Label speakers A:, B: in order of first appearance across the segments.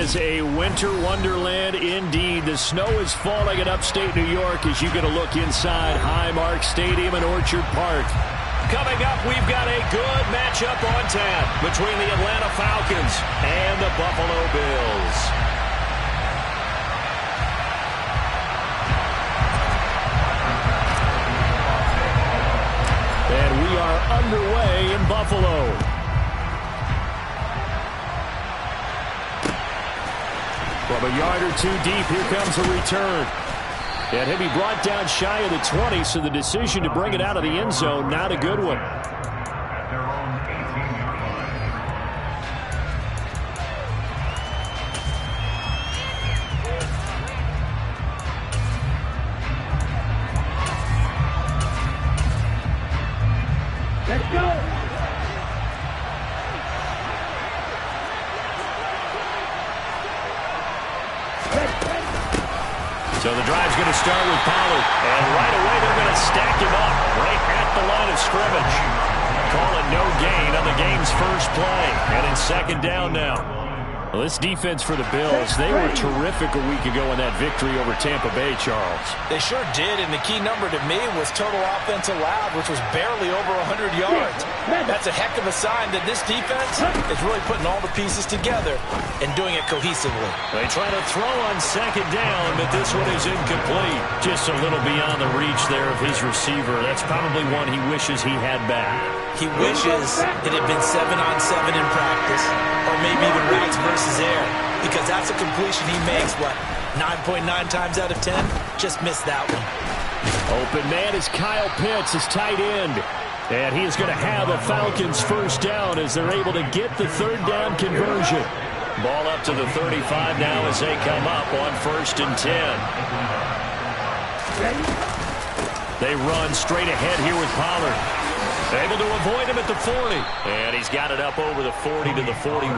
A: is a winter wonderland indeed. The snow is falling in upstate New York as you get a look inside Highmark Stadium in Orchard Park. Coming up, we've got a good matchup on tap between the Atlanta Falcons and the Buffalo Bills. And we are underway in Buffalo. From a yard or two deep, here comes a return. And he'll be brought down shy of the 20, so the decision to bring it out of the end zone, not a good one.
B: Let's go!
A: So the drive's going to start with Pollard. And right away they're going to stack him up right at the line of scrimmage. Call it no gain on the game's first play. And in second down now. Well, this defense for the Bills, they were terrific a week ago in that victory over Tampa Bay, Charles.
C: They sure did, and the key number to me was total offense allowed, which was barely over 100 yards. That's a heck of a sign that this defense is really putting all the pieces together and doing it cohesively.
A: They try to throw on second down, but this one is incomplete. Just a little beyond the reach there of his receiver. That's probably one he wishes he had back.
C: He wishes it had been 7-on-7 in practice, or maybe even routes versus air, because that's a completion he makes, 9.9 times out of 10? Just missed that one.
A: Open man is Kyle Pitts, his tight end. And he is going to have a Falcons first down as they're able to get the third down conversion. Ball up to the 35 now as they come up on 1st and 10. They run straight ahead here with Pollard. Able to avoid him at the 40. And he's got it up over the 40 to the 41.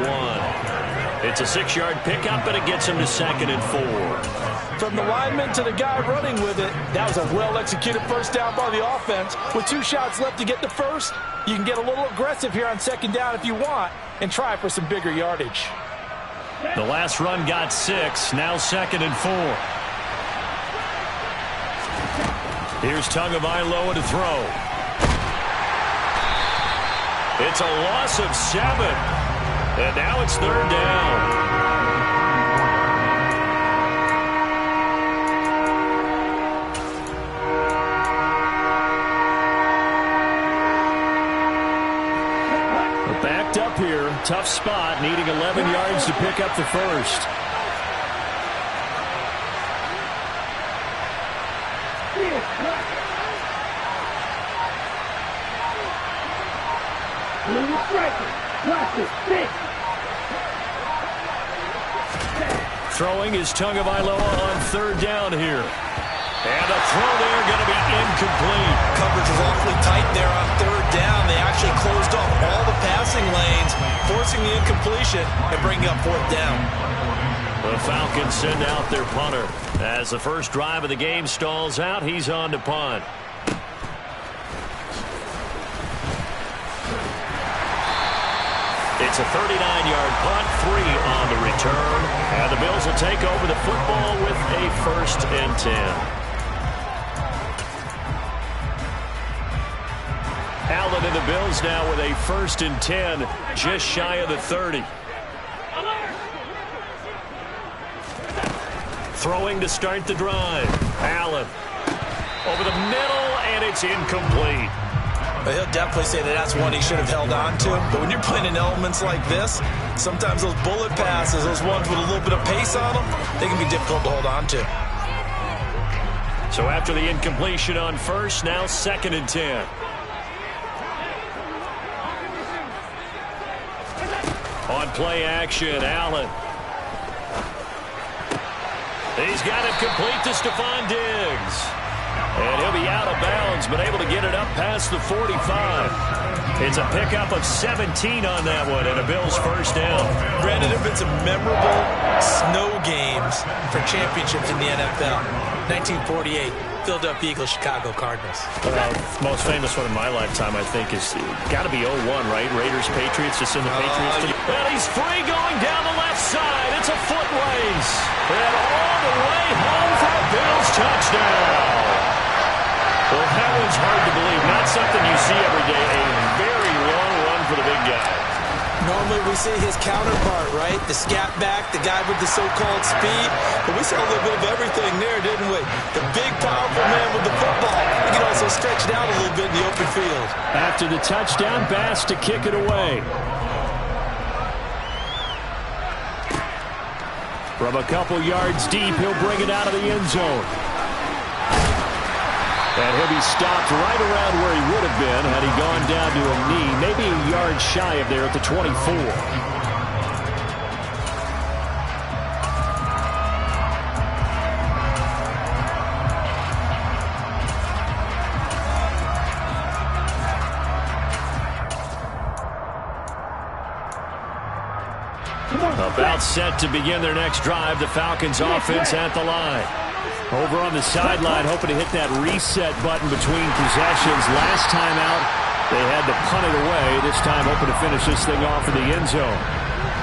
A: It's a 6-yard pickup, and it gets him to 2nd and 4.
C: From the lineman to the guy running with it, that was a well-executed first down by the offense. With 2 shots left to get the first, you can get a little aggressive here on second down if you want and try for some bigger yardage.
A: The last run got 6, now 2nd and 4. Here's Tagovailoa to throw. It's a loss of 7. And now it's 3rd down. We're backed up here. Tough spot, needing 11 yards to pick up the first. Throwing is Tagovailoa on 3rd down here. And a throw there going to be incomplete.
C: Coverage was awfully tight there on 3rd down. They actually closed off all the passing lanes, forcing the incompletion and bringing up 4th down.
A: The Falcons send out their punter. As the first drive of the game stalls out, he's on to punt. It's a 39-yard punt, 3 on the return. And the Bills will take over the football with a 1st and 10. Allen and the Bills now with a 1st and 10, just shy of the 30. Throwing to start the drive. Allen over the middle, and it's incomplete.
C: But he'll definitely say that that's one he should have held on to. But when you're playing in elements like this, sometimes those bullet passes, those ones with a little bit of pace on them, they can be difficult to hold on to.
A: So after the incompletion on 1st, now 2nd and 10. On play action, Allen. He's got it complete to Stephon Diggs. And he'll be out of bounds, but able to get it up past the 45. It's a pickup of 17 on that one, and a Bills first down.
C: Brandon, there have been some memorable snow games for championships in the NFL. 1948, Philadelphia Eagles, Chicago Cardinals.
A: Most famous one in my lifetime, I think, is got to be 0-1, right? Raiders, Patriots, just in the Patriots. And he's free going down the left side. It's a foot race. And all the way home for a Bills touchdown. Well, that one's hard to believe. Not something you see every day. A very long run for the big guy.
C: Normally we see his counterpart, right? The scat back, the guy with the so-called speed. But we saw a little bit of everything there, didn't we? The big, powerful man with the football. He can also stretch it out a little bit in the open field.
A: After the touchdown, Bass to kick it away. From a couple yards deep, he'll bring it out of the end zone. And he'll be stopped right around where he would have been had he gone down to a knee, maybe a yard shy of there at the 24. About set to begin their next drive, the Falcons offense at the line. Over on the sideline, hoping to hit that reset button between possessions. Last time out, they had to punt it away. This time, hoping to finish this thing off in the end zone.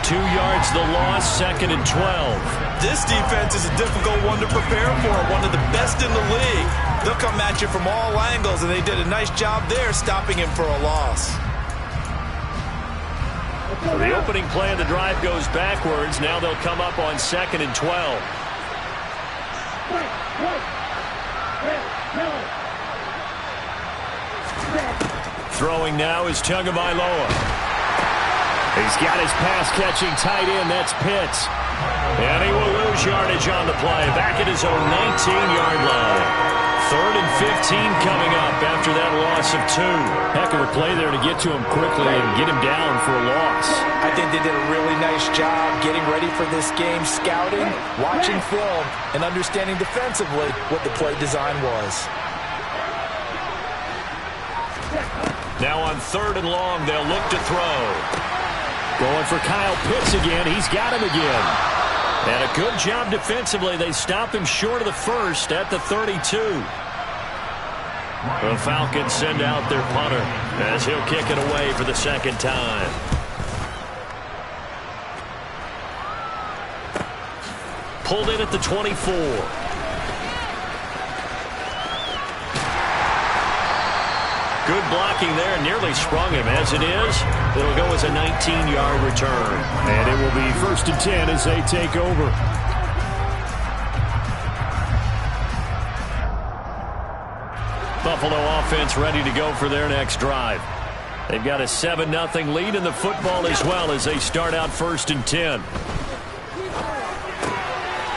A: 2 yards the loss, 2nd and 12.
C: This defense is a difficult one to prepare for, one of the best in the league. They'll come at you from all angles, and they did a nice job there stopping him for a loss.
A: So the opening play of the drive goes backwards. Now they'll come up on 2nd and 12. Throwing now is Tagovailoa. He's got his pass-catching tight end. That's Pitts. And he will lose yardage on the play. Back at his own 19-yard line. 3rd and 15 coming up after that loss of 2. Heck of a play there to get to him quickly and get him down for a loss.
C: I think they did a really nice job getting ready for this game, scouting, watching film, and understanding defensively what the play design was.
A: Now on 3rd and long, they'll look to throw. Going for Kyle Pitts again. He's got him again. And a good job defensively. They stop him short of the first at the 32. The Falcons send out their punter as he'll kick it away for the 2nd time. Pulled in at the 24. Good blocking there, nearly sprung him. As it is, it'll go as a 19-yard return. And it will be 1st and 10 as they take over. Buffalo offense ready to go for their next drive. They've got a 7-0 lead in the football as well as they start out 1st and 10.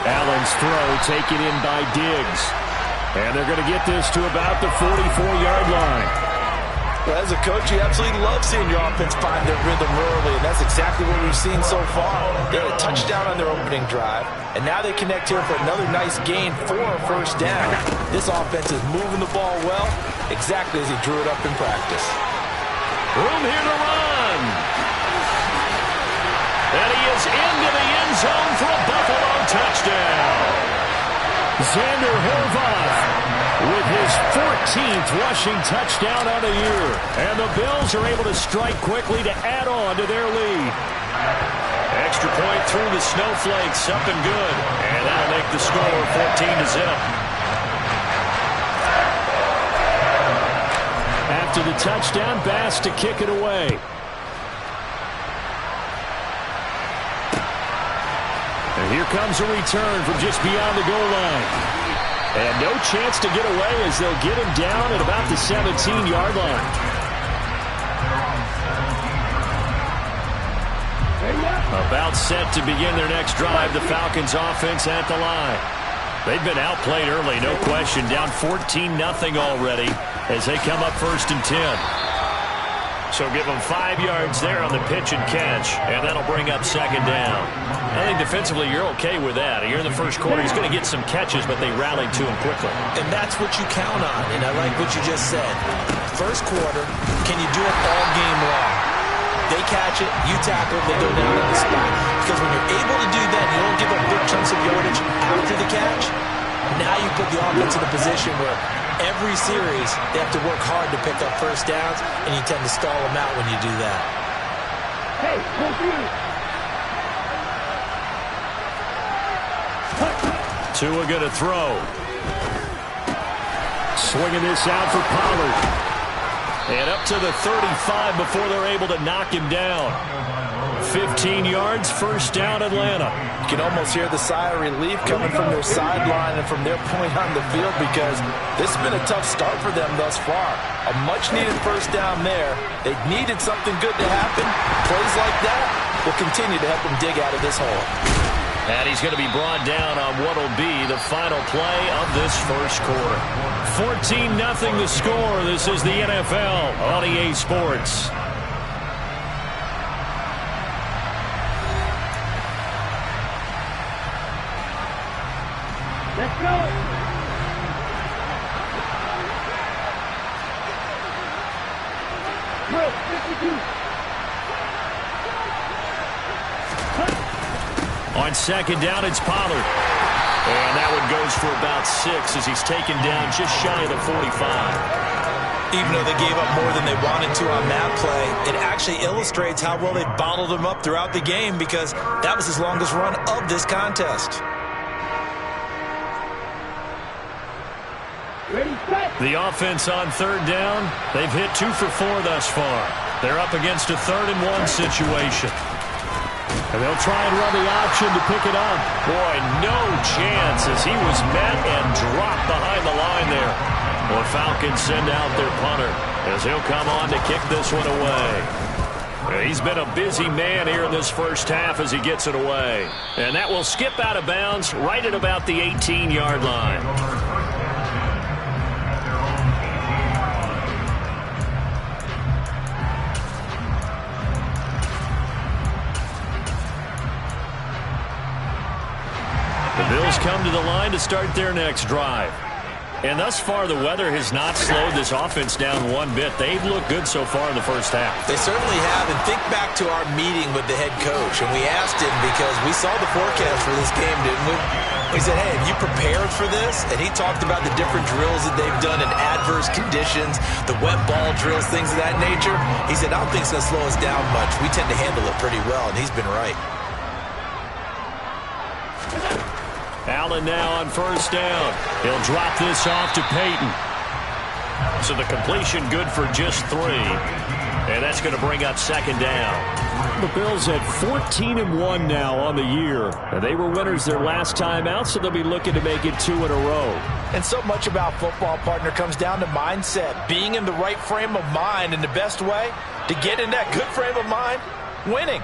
A: Allen's throw taken in by Diggs. And they're going to get this to about the 44-yard line.
C: Well, as a coach, you absolutely love seeing your offense find their rhythm early, and that's exactly what we've seen so far. They had a touchdown on their opening drive, and now they connect here for another nice gain for a 1st down. This offense is moving the ball well, exactly as he drew it up in practice.
A: Room here to run. And he is into the end zone for a Buffalo touchdown. Xander Horvath with his 14th rushing touchdown on the year. And the Bills are able to strike quickly to add on to their lead. Extra point through the snowflakes, up and good. And that'll make the score 14-0. After the touchdown, Bass to kick it away. And here comes a return from just beyond the goal line. And no chance to get away as they'll get him down at about the 17-yard line. About set to begin their next drive, the Falcons offense at the line. They've been outplayed early, no question. Down 14-0 already as they come up 1st and 10. So give them 5 yards there on the pitch and catch, and that'll bring up 2nd down. I think defensively you're okay with that. Here in the first quarter, he's going to get some catches, but they rallied to him quickly.
C: And that's what you count on, and I like what you just said. First quarter, can you do it all game long? They catch it, you tackle, they go down on the spot. Because when you're able to do that, you don't give up big chunks of yardage after Now you put the offense in a position where every series they have to work hard to pick up first downs, and you tend to stall them out when you do that.
B: Hey,
A: Tua going to throw. Swinging this out for Pollard. And up to the 35 before they're able to knock him down. 15 yards, first down, Atlanta.
C: You can almost hear the sigh of relief coming from their sideline and from their point on the field, because this has been a tough start for them thus far. A much-needed first down there. They needed something good to happen. Plays like that will continue to help them dig out of this hole.
A: And he's going to be brought down on what will be the final play of this first quarter. 14-0 the score. This is the NFL on EA Sports.
B: let's go. Drill 52.
A: On second down, it's Pollard. And that one goes for about 6 as he's taken down just shy of the 45.
C: Even though they gave up more than they wanted to on that play, it actually illustrates how well they bottled him up throughout the game, because that was his longest run of this contest.
B: Ready, set.
A: The offense on third down, they've hit 2 for 4 thus far. They're up against a 3rd-and-1 situation. And they'll try and run the option to pick it up. Boy, no chance as he was met and dropped behind the line there. The Falcons send out their punter as he'll come on to kick this one away. He's been a busy man here in this first half as he gets it away. And that will skip out of bounds right at about the 18-yard line. The Bills come to the line to start their next drive. And thus far, the weather has not slowed this offense down one bit. They've looked good so far in the first half.
C: They certainly have. And think back to our meeting with the head coach. And we asked him, because we saw the forecast for this game, didn't we? We said, hey, have you prepared for this? And he talked about the different drills that they've done in adverse conditions, the wet ball drills, things of that nature. He said, I don't think it's going to slow us down much. We tend to handle it pretty well, and he's been right.
A: Allen now on first down. He'll drop this off to Peyton. So the completion good for just 3. And that's going to bring up second down. The Bills at 14-1 now on the year. And they were winners their last time out, so they'll be looking to make it 2 in a row.
C: And so much about football, partner, comes down to mindset. Being in the right frame of mind, and the best way to get in that good frame of mind, winning.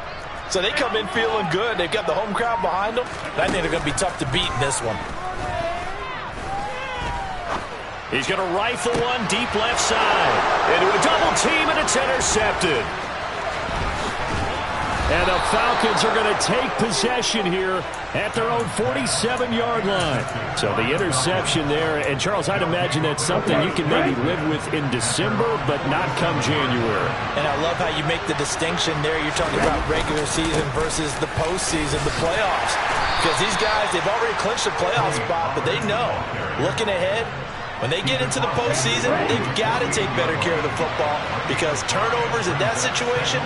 C: So they come in feeling good. They've got the home crowd behind them. I think they're going to be tough to beat in this one.
A: He's going to rifle one deep left side. Into a double team, and it's intercepted. And the Falcons are going to take possession here at their own 47-yard line. So the interception there. And, Charles, I'd imagine that's something you can maybe live with in December, but not come January.
C: And I love how you make the distinction there. You're talking about regular season versus the postseason, the playoffs. Because these guys, they've already clinched a playoff spot, but they know, looking ahead, when they get into the postseason, they've got to take better care of the football, because turnovers in that situation,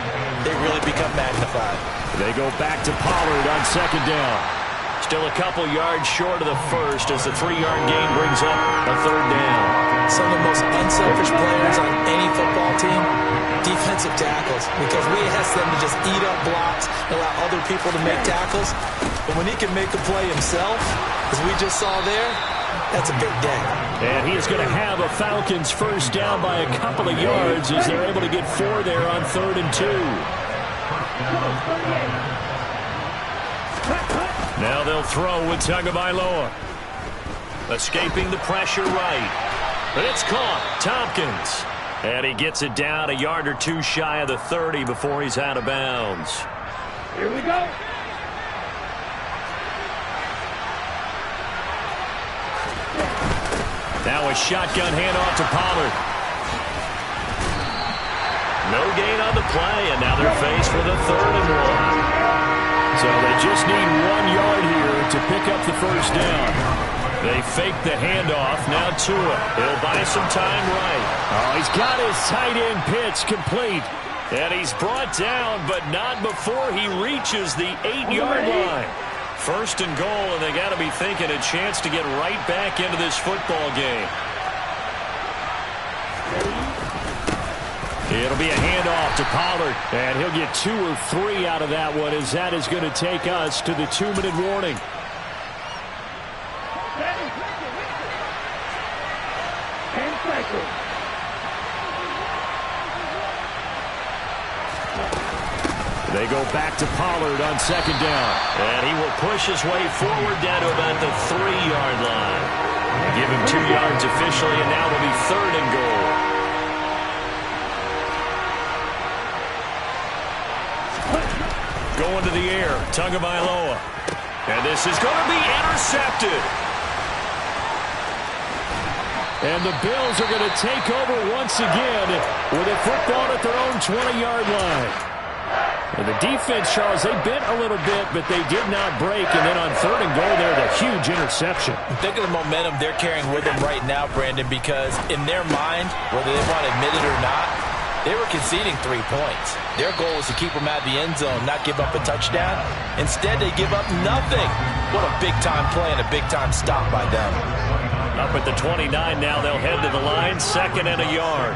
C: they really become magnified.
A: They go back to Pollard on second down. Still a couple yards short of the first as the 3-yard gain brings up a third down.
C: Some of the most unselfish players on any football team, defensive tackles, because we ask them to just eat up blocks, allow other people to make tackles. But when he can make a play himself, as we just saw there, that's a big day.
A: And he is going to have a Falcons first down by a couple of yards as they're able to get 4 there on 3rd and 2. Now they'll throw with Tagovailoa. Escaping the pressure right. But it's caught. Tompkins. And he gets it down a yard or 2 shy of the 30 before he's out of bounds.
B: Here we go.
A: Now a shotgun handoff to Pollard. No gain on the play, and now they're faced with a 3rd and 1. So they just need 1 yard here to pick up the first down. They fake the handoff. Now Tua. He'll buy some time right. Oh, he's got his tight end pitch complete. And he's brought down, but not before he reaches the 8-yard line. First and goal, and they got to be thinking a chance to get right back into this football game. It'll be a handoff to Pollard, and he'll get 2 or 3 out of that one, as that is going to take us to the 2-minute warning. They go back to Pollard on second down. And he will push his way forward down to about the 3-yard line. Give him 2 yards officially, and now it'll be 3rd and goal. Going to the air, Tagovailoa. And this is going to be intercepted. And the Bills are going to take over once again with a football at their own 20-yard line. And the defense, Charles, they bent a little bit, but they did not break. And then on 3rd and goal, there's a huge interception.
C: Think of the momentum they're carrying with them right now, Brandon, because in their mind, whether they want to admit it or not, they were conceding 3 points. Their goal was to keep them out of the end zone, not give up a touchdown. Instead, they give up nothing. What a big-time play and a big-time stop by them.
A: Up at the 29 now, they'll head to the line, 2nd and a yard.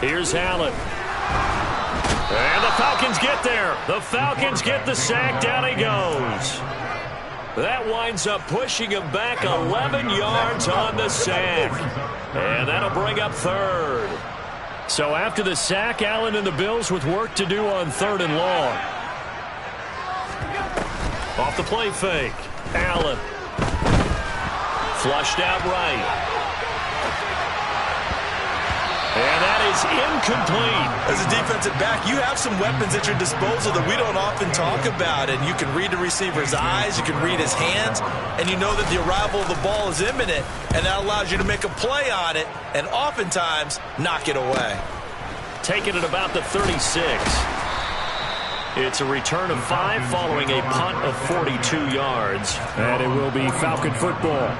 A: Here's Allen. And the Falcons get there. The Falcons get the sack. Down he goes. That winds up pushing him back 11 yards on the sack. And that'll bring up 3rd. So after the sack, Allen and the Bills with work to do on 3rd and long. Off the play fake. Allen. Flushed out right. And that is incomplete.
C: As a defensive back, you have some weapons at your disposal that we don't often talk about. And you can read the receiver's eyes, you can read his hands, and you know that the arrival of the ball is imminent, and that allows you to make a play on it and oftentimes knock it away.
A: Taken at about the 36. It's a return of 5 following a punt of 42 yards. And it will be Falcon football.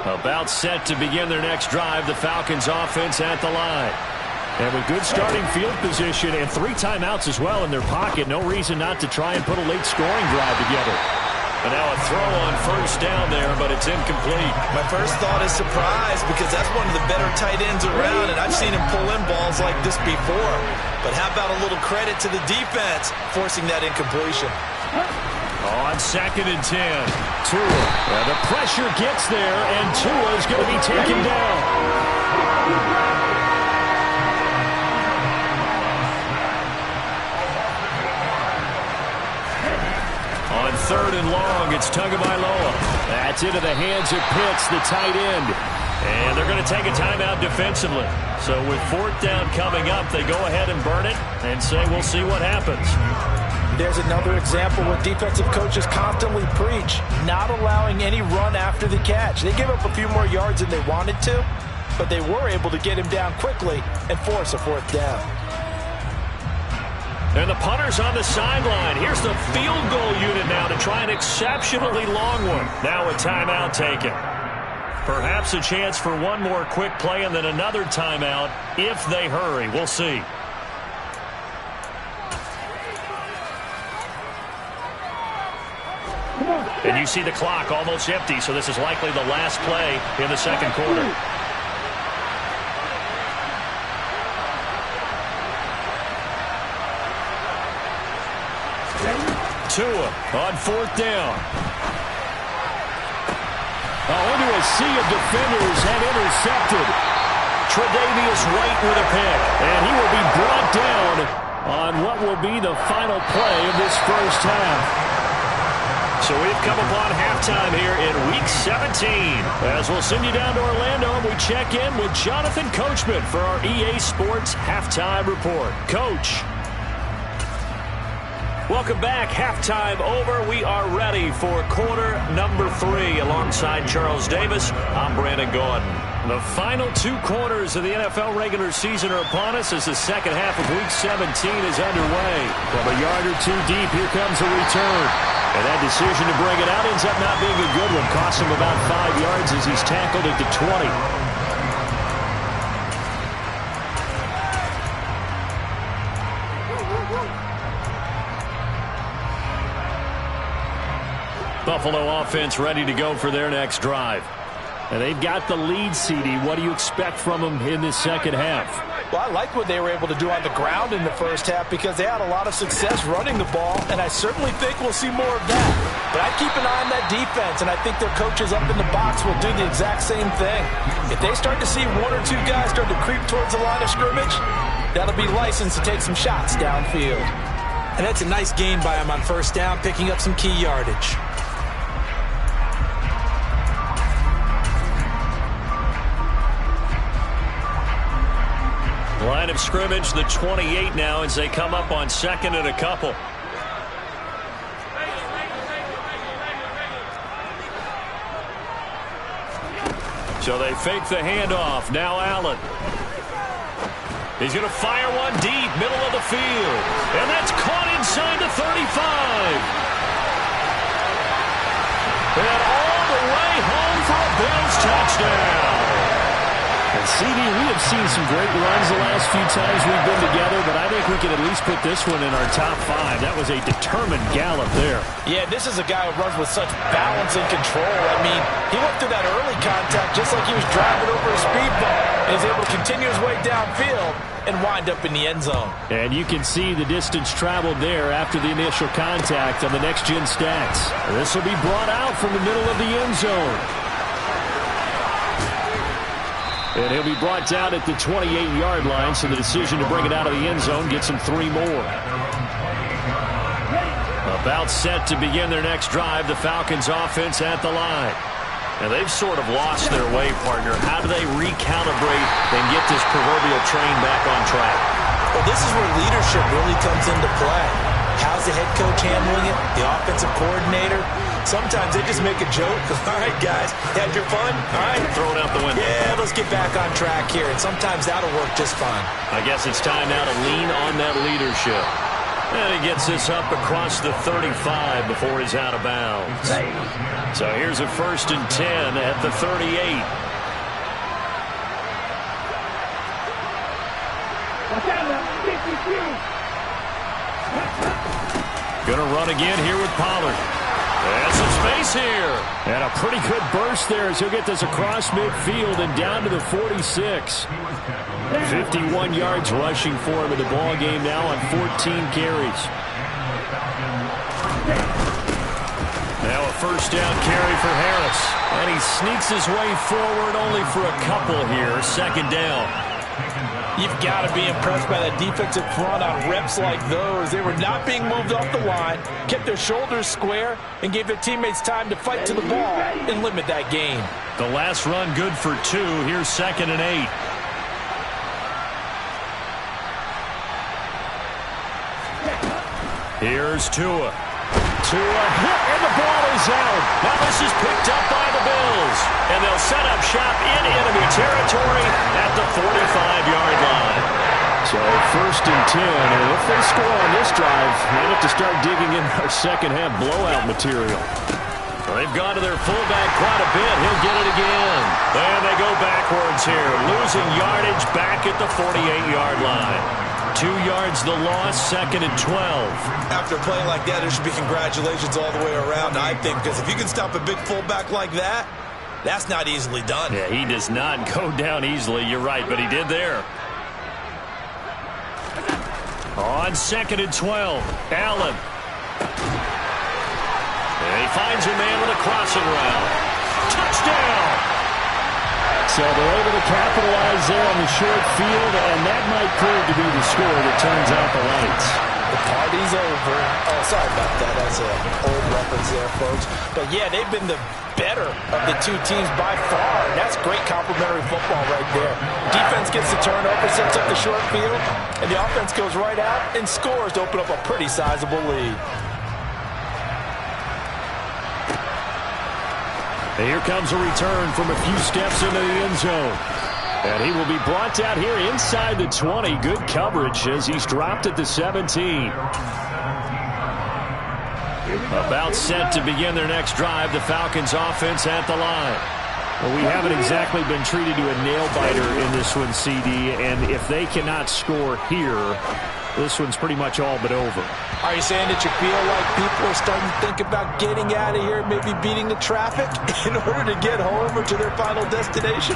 A: About set to begin their next drive, the Falcons offense at the line. And with good starting field position and 3 timeouts as well in their pocket, no reason not to try and put a late scoring drive together. And now a throw on 1st down there, but it's incomplete.
C: My first thought is surprise, because that's one of the better tight ends around, and I've seen him pull in balls like this before. But how about a little credit to the defense forcing that incompletion?
A: On 2nd and 10, Tua. And the pressure gets there, and Tua is going to be taken down. On 3rd and long, it's Tagovailoa. That's into the hands of Pitts, the tight end. And they're going to take a timeout defensively. So with 4th down coming up, they go ahead and burn it and say, we'll see what happens.
C: There's another example where defensive coaches constantly preach, not allowing any run after the catch. They gave up a few more yards than they wanted to, but they were able to get him down quickly and force a 4th down.
A: And the punter's on the sideline. Here's the field goal unit now to try an exceptionally long one. Now a timeout taken. Perhaps a chance for one more quick play and then another timeout if they hurry. We'll see. And you see the clock almost empty, so this is likely the last play in the 2nd quarter. Tua on 4th down. Into a sea of defenders and intercepted. Tre'Davious White with a pick, and he will be brought down on what will be the final play of this first half. So we've come upon halftime here in Week 17. As we'll send you down to Orlando, and we check in with Jonathan Coachman for our EA Sports Halftime Report. Coach. Welcome back. Halftime over. We are ready for quarter number 3. Alongside Charles Davis, I'm Brandon Gaudin. The final 2 quarters of the NFL regular season are upon us as the second half of Week 17 is underway. From a yard or 2 deep, here comes a return. And that decision to bring it out ends up not being a good one. Costs him about 5 yards as he's tackled at the 20. Buffalo offense ready to go for their next drive. And they've got the lead, CD. What do you expect from them in this second half?
C: Well, I like what they were able to do on the ground in the first half because they had a lot of success running the ball, and I certainly think we'll see more of that. But I keep an eye on that defense, and I think their coaches up in the box will do the exact same thing. If they start to see 1 or 2 guys start to creep towards the line of scrimmage, that'll be licensed to take some shots downfield. And that's a nice gain by him on first down, picking up some key yardage.
A: Line of scrimmage, the 28 now as they come up on second and a couple. So they fake the handoff. Now Allen. He's going to fire one deep, middle of the field. And that's caught inside the 35. And all the way home for a Bills touchdown.
D: And CD, we have seen some great runs the last few times we've been together, but I think we can at least put this one in our top 5. That was a determined gallop there.
C: Yeah, this is a guy who runs with such balance and control. I mean, he went through that early contact just like he was driving over a speed bump and is able to continue his way downfield and wind up in the end zone.
D: And you can see the distance traveled there after the initial contact on the next-gen stats. This will be brought out from the middle of the end zone. And he'll be brought down at the 28-yard line, so the decision to bring it out of the end zone gets him 3 more. About set to begin their next drive, the Falcons offense at the line. And they've sort of lost their way, partner. How do they recalibrate and get this proverbial train back on track?
C: Well, this is where leadership really comes into play. How's the head coach handling it? The offensive coordinator? Sometimes they just make a joke. All right, guys, had your fun? All right.
A: Throw it out the window.
C: Yeah, let's get back on track here. And sometimes that'll work just fine.
A: I guess it's time now to lean on that leadership. And he gets this up across the 35 before he's out of bounds. So here's a 1st and 10 at the 38.
B: Watch out now. 53.
A: Going to run again here with Pollard. There's some space here.
D: And a pretty good burst there as he'll get this across midfield and down to the 46. 51 yards rushing for him in the ball game now on 14 carries.
A: Now a 1st down carry for Harris. And he sneaks his way forward only for a couple here. 2nd down.
C: You've got to be impressed by that defensive front on reps like those. They were not being moved off the line, kept their shoulders square, and gave their teammates time to fight to the ball and limit that gain.
A: The last run good for 2. Here's 2nd and 8. Here's Tua. Tua hit, and the ball is out. Now this is picked up by the Bills. And they'll set up shop in enemy territory at the 45-yard line.
D: So 1st and 10, and if they score on this drive, they have to start digging in our second half blowout material.
A: Well, they've gone to their fullback quite a bit. He'll get it again. And they go backwards here, losing yardage back at the 48-yard line. 2 yards the loss, 2nd and 12.
C: After a play like that, there should be congratulations all the way around, I think, because if you can stop a big fullback like that, that's not easily done.
A: Yeah, he does not go down easily. You're right, but he did there. On 2nd and 12, Allen. And he finds a man with a crossing route. Touchdown!
D: So they're able to capitalize there on the short field, and that might prove to be the score that turns out the lights.
C: The party's is over. Oh, sorry about that. That's an old reference there, folks. But, yeah, they've been the better of the two teams by far. That's great complementary football right there. Defense gets the turnover, sets up the short field, and the offense goes right out and scores to open up a pretty sizable lead.
D: And here comes a return from a few steps into the end zone. And he will be brought down here inside the 20. Good coverage as he's dropped at the 17. About set to begin their next drive, the Falcons offense at the line. Well, we haven't exactly been treated to a nail-biter in this one, CD, and if they cannot score here, this one's pretty much all but over.
C: Are you saying that you feel like people are starting to think about getting out of here, maybe beating the traffic in order to get home or to their final destination?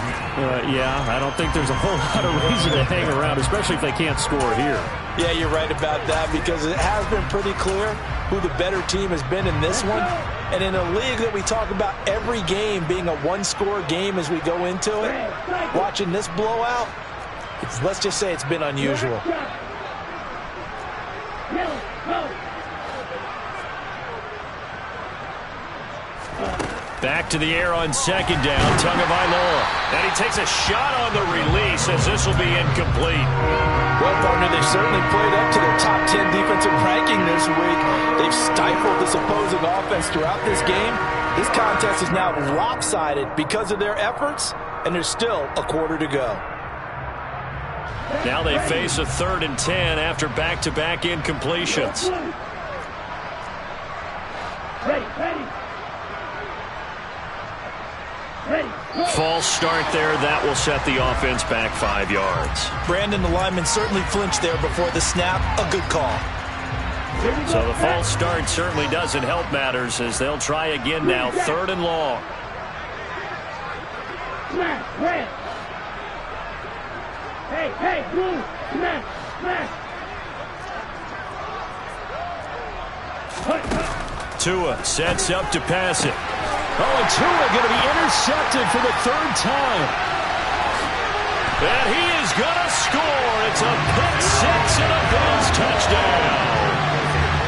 D: Yeah, I don't think there's a whole lot of reason to hang around, especially if they can't score here.
C: Yeah, you're right about that because it has been pretty clear who the better team has been in this one. And in a league that we talk about every game being a one-score game as we go into it, watching this blowout, let's just say it's been unusual.
D: Back to the air on second down, Tagovailoa. And he takes a shot on the release as this will be incomplete.
C: Well, partner, they've certainly played up to their top 10 defensive ranking this week. They've stifled this opposing offense throughout this game. This contest is now lopsided because of their efforts, and there's still a quarter to go.
D: Now they face a 3rd and 10 after back-to-back incompletions. False start there. That will set the offense back 5 yards.
C: Brandon, the lineman certainly flinched there before the snap. A good call.
D: So the false start certainly doesn't help matters as they'll try again now. 3rd and long.
B: Hey, blue, smash.
D: Tua sets up to pass it. Oh, and Tua going to be intercepted for the 3rd time. And he is going to score. It's a pick six and a Bills touchdown.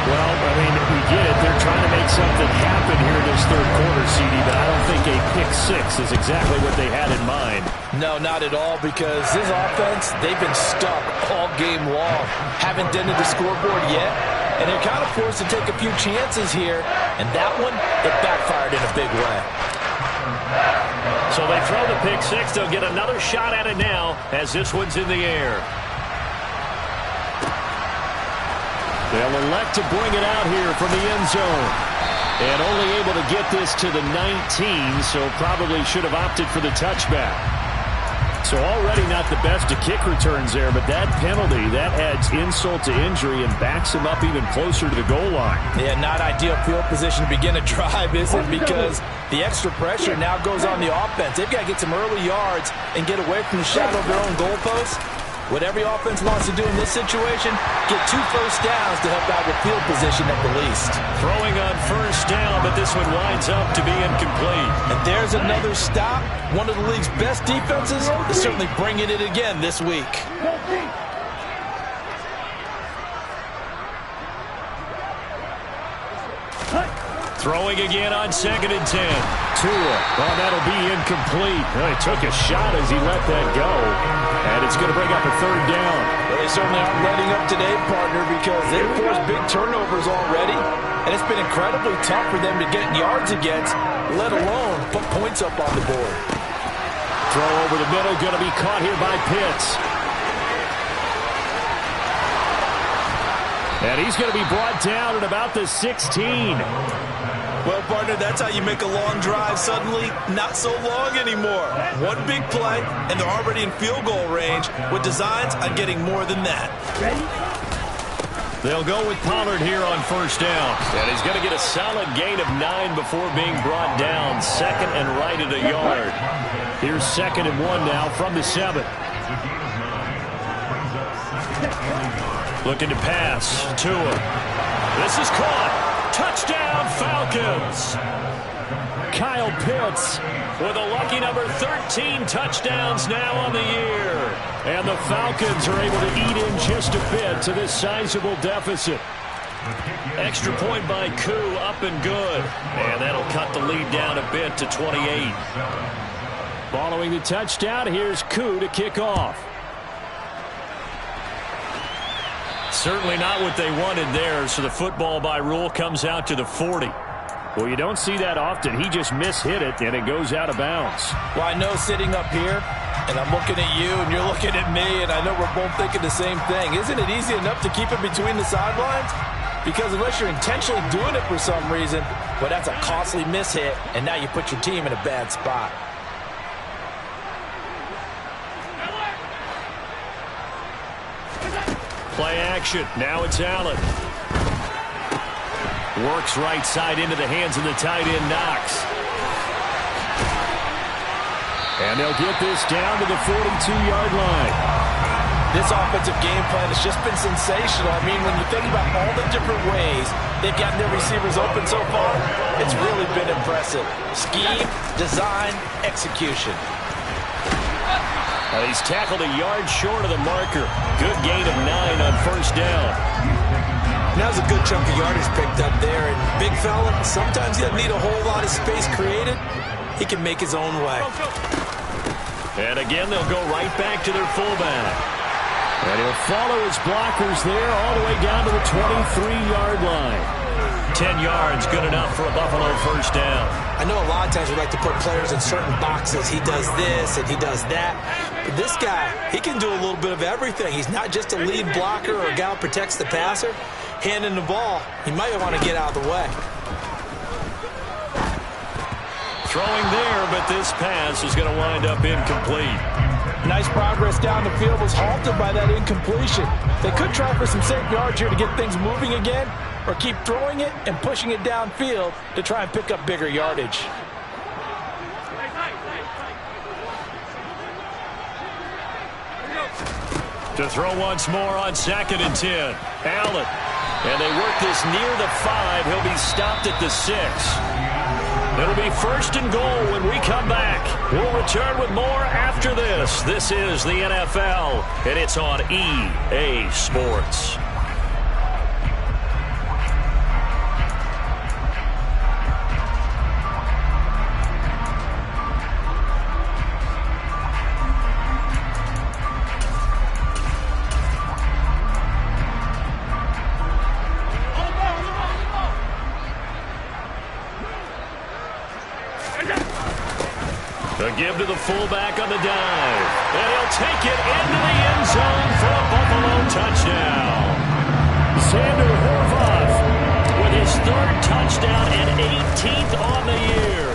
D: Well, I mean, we get it. They're trying to make something happen here this 3rd quarter, CD, but I don't think a pick six is exactly what they had in mind.
C: No, not at all, because this offense, they've been stuck all game long. Haven't dented the scoreboard yet, and they're kind of forced to take a few chances here, and that one, it backfired in a big way.
D: So they throw the pick six. They'll get another shot at it now as this one's in the air. They'll elect to bring it out here from the end zone. And only able to get this to the 19, so probably should have opted for the touchback. So already not the best of kick returns there, but that penalty, that adds insult to injury and backs him up even closer to the goal line.
C: Yeah, not ideal field position to begin a drive, is it? Because the extra pressure now goes on the offense. They've got to get some early yards and get away from the shadow of their own goalposts. What every offense wants to do in this situation, get 2 first downs to help out with field position at the least.
D: Throwing on first down, but this one winds up to be incomplete.
C: And there's another stop. One of the league's best defenses is certainly bringing it again this week.
D: Throwing again on 2nd and 10. Tua. Well, that'll be incomplete. Well, he took a shot as he let that go. And it's going to bring up a 3rd down.
C: Well, they certainly aren't letting up today, partner, because they've forced big turnovers already. And it's been incredibly tough for them to get yards against, let alone put points up on the board.
D: Throw over the middle, going to be caught here by Pitts. And he's going to be brought down at about the 16.
C: Well, partner, that's how you make a long drive suddenly not so long anymore. One big play, and they're already in field goal range with designs on getting more than that.
D: They'll go with Pollard here on first down. And he's going to get a solid gain of 9 before being brought down. 2nd and right at a yard. Here's 2nd and 1 now from the 7. Looking to pass. Tua. This is caught. Touchdown, Falcons. Kyle Pitts with a lucky number 13 touchdowns now on the year. And the Falcons are able to eat in just a bit to this sizable deficit. Extra point by Koo, up and good. And that'll cut the lead down a bit to 28.
A: Following the touchdown, here's Koo to kick off.
D: Certainly not what they wanted there, so the football by rule comes out to the 40.
A: Well, you don't see that often. He just mishit it, and it goes out of bounds.
C: Well, I know sitting up here, and I'm looking at you, and you're looking at me, and I know we're both thinking the same thing. Isn't it easy enough to keep it between the sidelines? Because unless you're intentionally doing it for some reason, well, that's a costly mishit, and now you put your team in a bad spot.
D: Play action. Now it's Allen. Works right side into the hands of the tight end, Knox.
A: And they'll get this down to the 42-yard line.
C: This offensive game plan has just been sensational. I mean, when you think about all the different ways they've gotten their receivers open so far, it's really been impressive. Scheme, design, execution.
D: He's tackled a yard short of the marker. Good gain of 9 on first down.
C: Now's a good chunk of yardage picked up there. And big fella, sometimes he doesn't need a whole lot of space created. He can make his own way.
D: And again, they'll go right back to their fullback.
A: And he'll follow his blockers there all the way down to the 23-yard line.
D: 10 yards, good enough for a Buffalo first down.
C: I know a lot of times we like to put players in certain boxes. He does this and he does that. But this guy, he can do a little bit of everything. He's not just a lead blocker or a guy who protects the passer. Handing the ball, he might want to get out of the way.
D: Throwing there, but this pass is going to wind up incomplete.
C: Nice progress down the field was halted by that incompletion. They could try for some safe yards here to get things moving again, or keep throwing it and pushing it downfield to try and pick up bigger yardage.
D: To throw once more on 2nd and 10. Allen. And they work this near the 5. He'll be stopped at the 6. It'll be 1st and goal when we come back. We'll return with more after this. This is the NFL, and it's on EA Sports. The give to the fullback on the dive. And he'll take it into the end zone for a Buffalo touchdown.
A: Zander Horvath
D: with his 3rd touchdown and 18th on the year.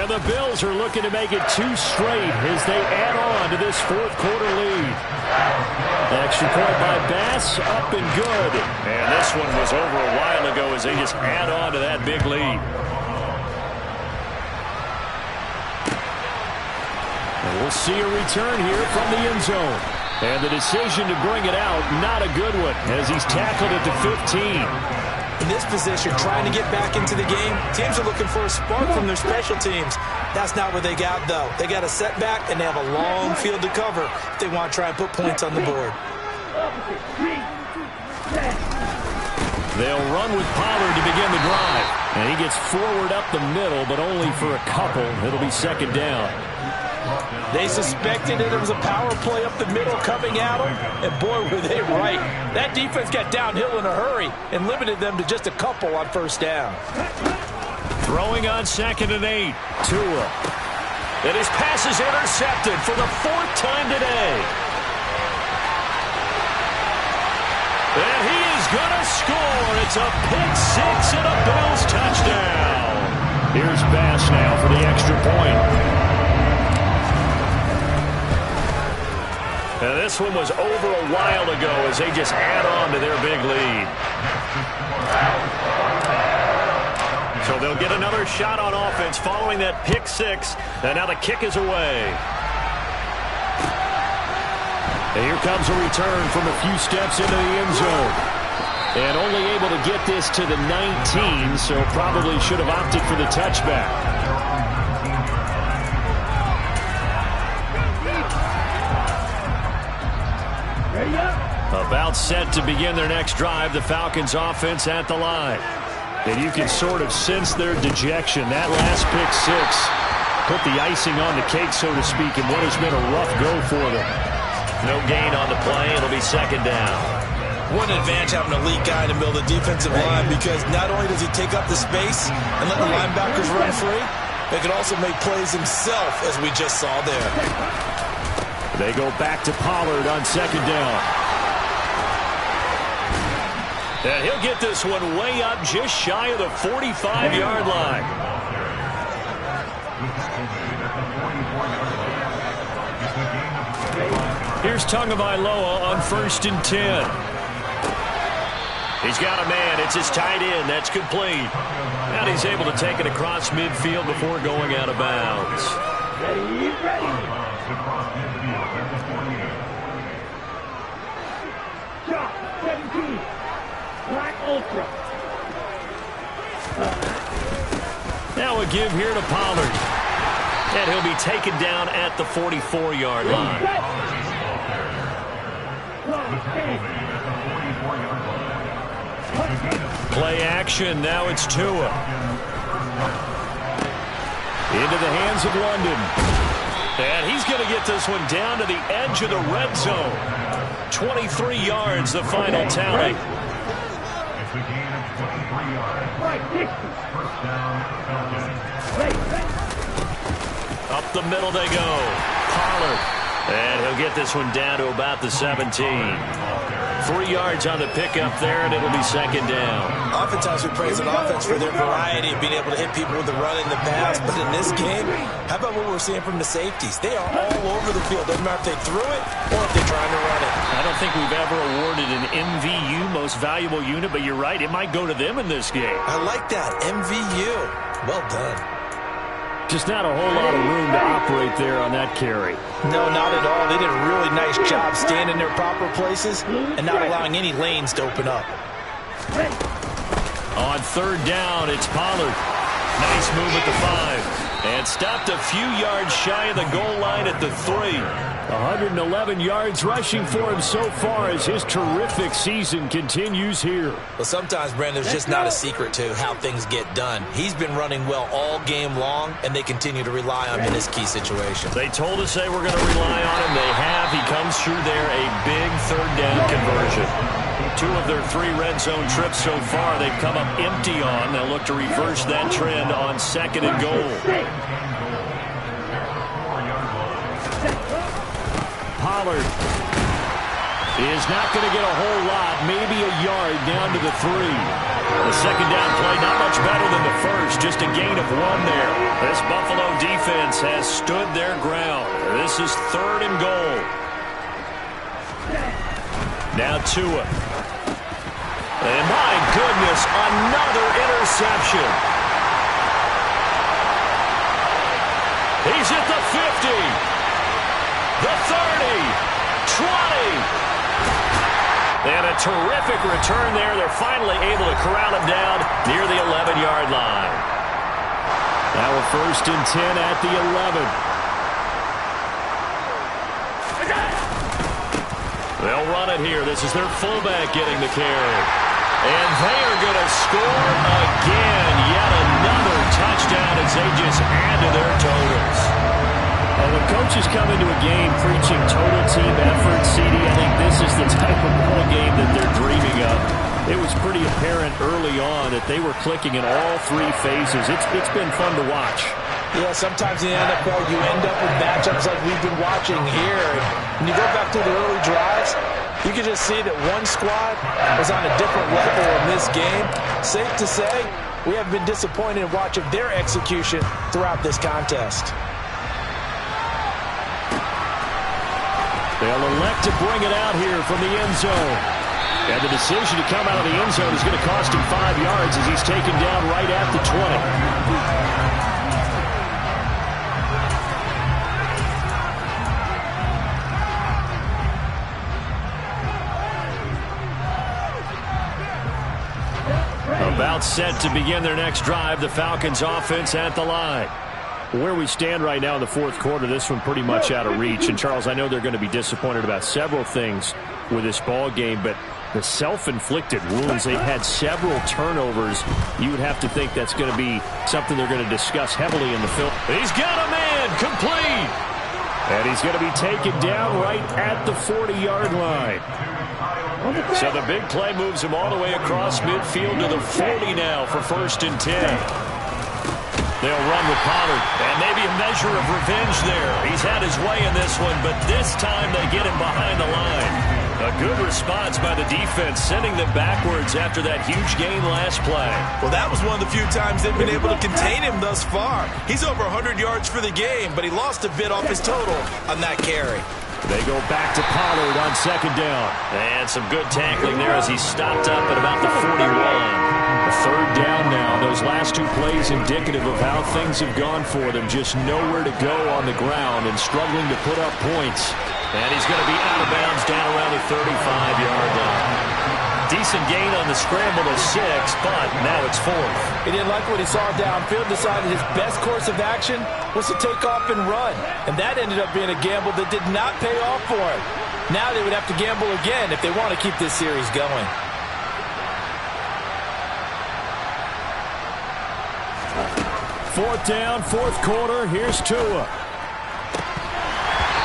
A: And the Bills are looking to make it 2 straight as they add on to this 4th quarter lead. Extra point by Bass, up and good.
D: And this one was over a while ago as they just add on to that big lead.
A: We'll see a return here from the end zone. And the decision to bring it out, not a good one, as he's tackled at the 15.
C: In this position, trying to get back into the game, teams are looking for a spark from their special teams. That's not what they got, though. They got a setback, and they have a long field to cover if they want to try and put points on the board.
A: They'll run with Pollard to begin the drive. And he gets forward up the middle, but only for a couple. It'll be 2nd down.
C: They suspected that it was a power play up the middle coming at them, and boy, were they right. That defense got downhill in a hurry and limited them to just a couple on first down.
D: Throwing on 2nd and 8. Tua. And his pass is intercepted for the 4th time today. And he is going to score. It's a pick 6 and a Bills touchdown.
A: Here's Bass now for the extra point.
D: And this one was over a while ago as they just add on to their big lead. So they'll get another shot on offense following that pick 6. And now the kick is away.
A: And here comes a return from a few steps into the end zone. And only able to get this to the 19, so probably should have opted for the touchback.
D: About set to begin their next drive, the Falcons offense at the line. And you can sort of sense their dejection. That last pick six put the icing on the cake, so to speak, in what has been a rough go for them. No gain on the play. It'll be second down.
C: What an advantage having an elite guy in the middle of the defensive line, because not only does he take up the space and let the linebackers run free, they can also make plays himself, as we just saw there.
D: They go back to Pollard on second down. And he'll get this one way up just shy of the 45-yard line. Here's Tagovailoa on 1st and 10. He's got a man. It's his tight end. That's complete. And he's able to take it across midfield before going out of bounds.
B: Ready. Shot, 17. Black Ultra.
D: Now a give here to Pollard. And he'll be taken down at the 44-yard line. Play action. Now it's Tua. Into the hands of London. And he's going to get this one down to the edge of the red zone. 23 yards, the final tally. Up the middle they go. Pollard. And he'll get this one down to about the 17. 3 yards on the pickup there, and it'll be second down.
C: Oftentimes we praise an offense for their variety of being able to hit people with the run and the pass, but in this game, how about what we're seeing from the safeties? They are all over the field. Doesn't matter if they threw it or if they're trying to run it.
D: I don't think we've ever awarded an MVU, most valuable unit, but you're right, it might go to them in this game.
C: I like that, MVU. Well done.
D: Just not a whole lot of room to operate there on that carry.
C: No, not at all. They did a really nice job standing in their proper places and not allowing any lanes to open up.
D: On third down, it's Pollard. Nice move at the 5. And stopped a few yards shy of the goal line at the 3. 111 yards rushing for him so far as his terrific season continues here.
C: Well, sometimes, Brandon, there's just not a secret to how things get done. He's been running well all game long, and they continue to rely on him in this key situation.
D: They told us they were going to rely on him. They have. He comes through there, a big third down conversion. 2 of their 3 red zone trips so far they've come up empty on. They'll look to reverse that trend on second and goal. Pollard is not going to get a whole lot, maybe a yard down to the 3. The second down play not much better than the first, just a gain of 1 there. This Buffalo defense has stood their ground. This is third and goal. Now Tua. And my goodness, another interception. He's at the 50. The 30. 20. And a terrific return there. They're finally able to corral him down near the 11-yard line. Now a 1st and 10 at the 11. They'll run it here. This is their fullback getting the carry. And they are going to score again. Yet another touchdown as they just add to their totals. Well, when coaches come into a game preaching total team effort, CD, I think this is the type of ball game that they're dreaming of. It was pretty apparent early on that they were clicking in all 3 phases. It's been fun to watch.
C: Yeah, sometimes in the NFL you end up with matchups like we've been watching here. When you go back to the early drives, you can just see that one squad was on a different level in this game. Safe to say, we have been disappointed in watching their execution throughout this contest.
D: They'll elect to bring it out here from the end zone. And the decision to come out of the end zone is going to cost him 5 yards as he's taken down right at the 20. About set to begin their next drive, the Falcons offense at the line. Where we stand right now in the 4th quarter, this one pretty much out of reach. And, Charles, I know they're going to be disappointed about several things. with this ball game, but the self-inflicted wounds, they've had several turnovers. You would have to think that's going to be something they're going to discuss heavily in the film. He's got a man complete. And he's going to be taken down right at the 40-yard line. So the big play moves him all the way across midfield to the 40 now for 1st and 10. They'll run with Pollard, and maybe a measure of revenge there. He's had his way in this one, but this time they get him behind the line. A good response by the defense, sending them backwards after that huge gain last play.
C: Well, that was one of the few times they've been able to contain him thus far. He's over 100 yards for the game, but he lost a bit off his total on that carry.
D: They go back to Pollard on 2nd down. And some good tackling there as he stopped up at about the 41. A 3rd down now. Those last 2 plays indicative of how things have gone for them. Just nowhere to go on the ground and struggling to put up points. And he's going to be out of bounds down around the 35-yard line. Decent gain on the scramble to 6, but now it's 4th.
C: He didn't like what he saw downfield, decided his best course of action was to take off and run. And that ended up being a gamble that did not pay off for him. Now they would have to gamble again if they want to keep this series going.
D: Fourth down, 4th quarter. Here's Tua.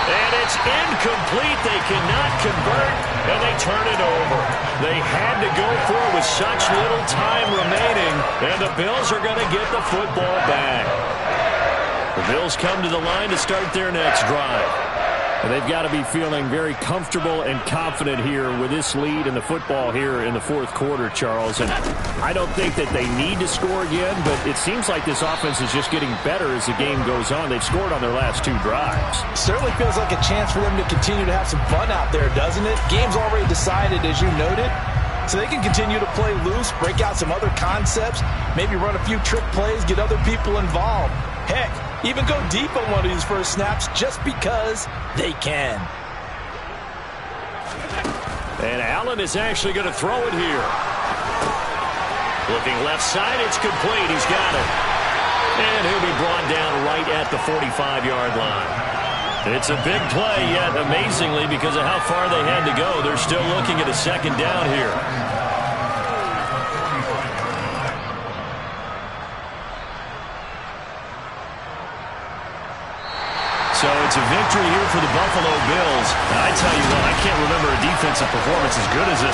D: And it's incomplete. They cannot convert, and they turn it over. They had to go for it with such little time remaining, and the Bills are going to get the football back. The Bills come to the line to start their next drive. And they've got to be feeling very comfortable and confident here with this lead in the football here in the 4th quarter, Charles. And I don't think that they need to score again, but it seems like this offense is just getting better as the game goes on. They've scored on their last 2 drives.
C: Certainly feels like a chance for them to continue to have some fun out there, doesn't it? Game's already decided, as you noted. So they can continue to play loose, break out some other concepts, maybe run a few trick plays, get other people involved. Heck, even go deep on one of these first snaps just because they can.
D: And Allen is actually going to throw it here. Looking left side, it's complete. He's got it. And he'll be brought down right at the 45-yard line. It's a big play, yet amazingly, because of how far they had to go, they're still looking at a 2nd down here. So it's a victory here for the Buffalo Bills. And I tell you what, I can't remember a defensive performance as good as this